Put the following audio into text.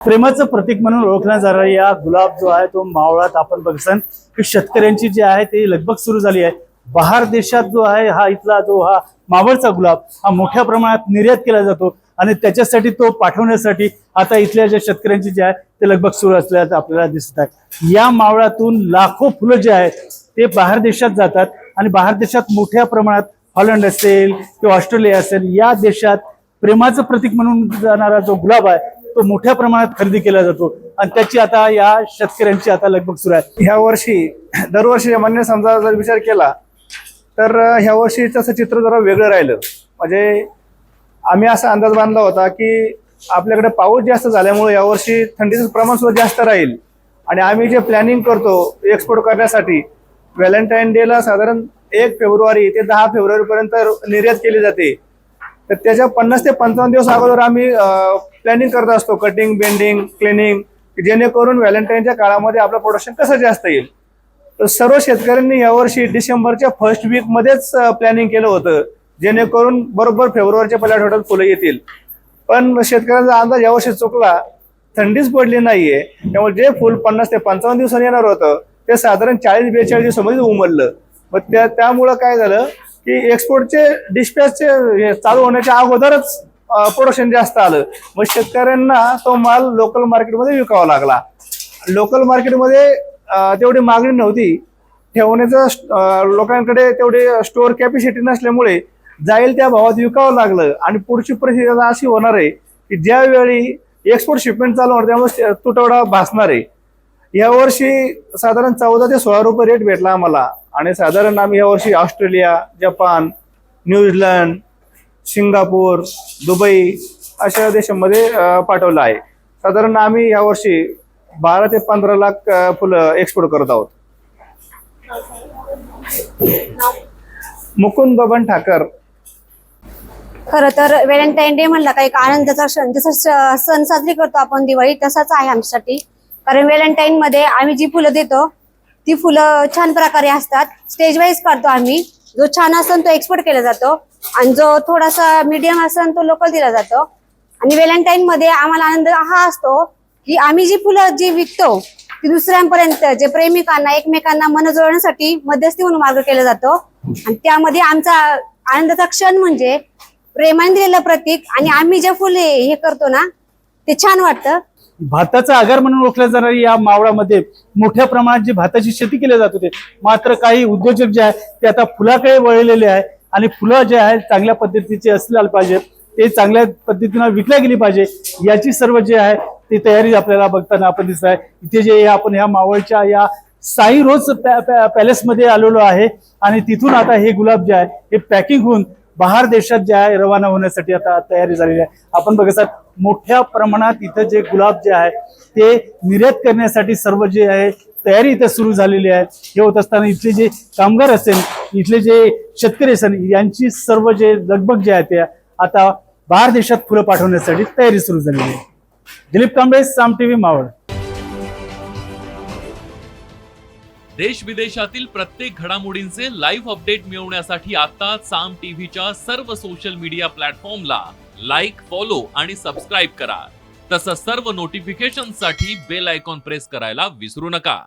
प्रेमाचं प्रतीक म्हणून ओळखला जाणारा या गुलाब जो आहे तो मावळात आपण बघसान की शेतकऱ्यांची जी आहे ती लगबग सुरू झाली आहे। बाहेर देशात जो आहे हा इथला जो हा मावळचा गुलाब हा मोठ्या प्रमाणात निर्यात केला जातो आणि त्याच्यासाठी तो पाठवण्यासाठी आता इथल्या ज्या शेतकऱ्यांची जी आहे ते लगबग सुरू असल्याचं आपल्याला दिसत आहे। या मावळातून लाखो फुलं जे आहेत ते बाहेर देशात जातात आणि बाहेर देशात मोठ्या प्रमाणात हॉलंड असेल किंवा ऑस्ट्रेलिया असेल या देशात प्रेमाचं प्रतीक म्हणून जाणारा जो गुलाब आहे तो मोठ्या प्रमाणात खरेदी केला जातो आणि त्याची आता या शेतकऱ्यांची आता लगबग सुरू आहे। ह्या वर्षी दरवर्षी सामान्य समजा जर विचार केला तर ह्या वर्षी तसं चित्र जरा वेगळं राहिलं। म्हणजे आम्ही असा अंदाज बांधला होता की आपल्याकडे पाऊस जास्त झाल्यामुळे यावर्षी थंडीचं प्रमाण सुद्धा जास्त राहील आणि आम्ही जे प्लॅनिंग करतो एक्सपोर्ट करण्यासाठी व्हॅलेंटाईन डेला साधारण 1 फेब्रुवारी ते 10 फेब्रुवारीपर्यंत निर्यात केली जाते। तर त्याच्या 50 ते 55 दिवस अगोदर आम्ही प्लॅनिंग करत असतो, कटिंग, बेंडिंग, क्लिनिंग, जेणेकरून व्हॅलेंटाईनच्या काळामध्ये आपलं प्रोडक्शन कसं जास्त येईल। तर सर्व शेतकऱ्यांनी यावर्षी डिसेंबरच्या फर्स्ट वीक मध्येच प्लॅनिंग केलं होतं जेणेकरून बरोबर फेब्रुवारीच्या पहिल्या आठवड्यात फुलं येतील। पण शेतकऱ्यांचा अंदाज यावर्षी चुकला, थंडीच पडली नाहीये, त्यामुळे जे फुल 50 ते 55 दिवसांनी येणार होतं ते साधारण 40-42 दिवसामध्ये उमललं। मग त्यामुळं काय झालं की एक्सपोर्टचे डिस्पॅचचे चालू होण्याच्या अगोदरच प्रोडक्शन जास्त आलं। मग शेतकऱ्यांना तो माल लोकल मार्केटमध्ये विकावा लागला। लोकल मार्केटमध्ये तेवढी मागणी नव्हती, ठेवण्याचं लोकांकडे तेवढी स्टोअर कॅपॅसिटी नसल्यामुळे जाईल त्या भावात विकावं लागलं आणि पुढची परिस्थिती अशी होणार आहे की ज्यावेळी एक्सपोर्ट शिपमेंट चालू होणार त्यामुळे तुटवडा भासणार आहे। यावर्षी साधारण 14 ते 16 रुपये रेट भेटला आम्हाला आणि साधारण आम्ही यावर्षी Australia, Japan, New Zealand, Singapore, Dubai अशा देशांमध्ये पाठवलं आहे। साधारण आम्ही यावर्षी 12 ते 15 लाख फुलं एक्सपोर्ट करत आहोत। मुकुंद बबन ठाकर। खरं तर व्हॅलेंटाईन डे म्हणला का एक आनंदाचा क्षण, जसा सण साजरी करतो आपण दिवाळी तसाच आहे आमच्यासाठी। कारण व्हॅलेंटाईन मध्ये आम्ही जी फुलं देतो ती फुलं छान प्रकारे असतात, स्टेज वाईज काढतो आम्ही। जो छान असेल तो एक्सपोर्ट केला जातो आणि जो थोडासा मीडियम असेल तो लोकल दिला जातो। आणि व्हॅलेंटाईन मध्ये आम्हाला आनंद हा असतो की आम्ही जी फुलं जी विकतो ती दुसऱ्यांपर्यंत जे प्रेमिकांना एकमेकांना मन जोडण्यासाठी मध्यस्थी म्हणून मार्ग केला जातो आणि त्यामध्ये आमचा आनंदाचा क्षण म्हणजे प्रेमाने दिलेलं प्रतीक आणि आम्ही जे फुले हे करतो ना ते छान वाटतं। भाताचा आगार म्हणून ओळखल्या जाणारी या मावळामध्ये मोठ्या प्रमाणात जी भाताची शेती केली जात होती, मात्र काही उद्योजक जे आहेत ते आता फुलाकडे वळलेले आहेत आणि फुलं जे आहेत चांगल्या पद्धतीचे असले पाहिजे, ते चांगल्या पद्धतीने विकल्या गेली पाहिजे याची सर्व जे आहे ती तयारी आपल्याला बघताना आपण दिसत आहे। इथे जे आपण ह्या मावळच्या या साई रोज पॅलेस मध्ये आलेलो आहे आणि तिथून आता हे गुलाब जे आहे हे पॅकिंग होऊन बाहेर देशात जे आहे रवाना होण्यासाठी आता तयारी झालेली आहे। आपण बघत मोठ्या प्रमाणात इथं जे गुलाब जे आहे ते निर्यात करण्यासाठी सर्व जे आहे तयारी इथं सुरू झालेली आहे। हे होत असताना इथले जे कामगार असेल, इथले जे शेतकरी असेल यांची सर्व जे लगबग जे आहे ते आता बाहेर देशात फुलं पाठवण्यासाठी तयारी सुरू झालेली आहे। दिलीप कांबळे, साम टीव्ही, मावळ। देश विदेशातील प्रत्येक घडामोडींचे लाईव्ह अपडेट मिळवण्यासाठी आता साम टीव्हीच्या सर्व सोशल मीडिया प्लॅटफॉर्मला लाईक, फॉलो आणि सबस्क्राईब करा। तसंच सर्व नोटिफिकेशनसाठी बेल आयकॉन प्रेस करायला विसरू नका।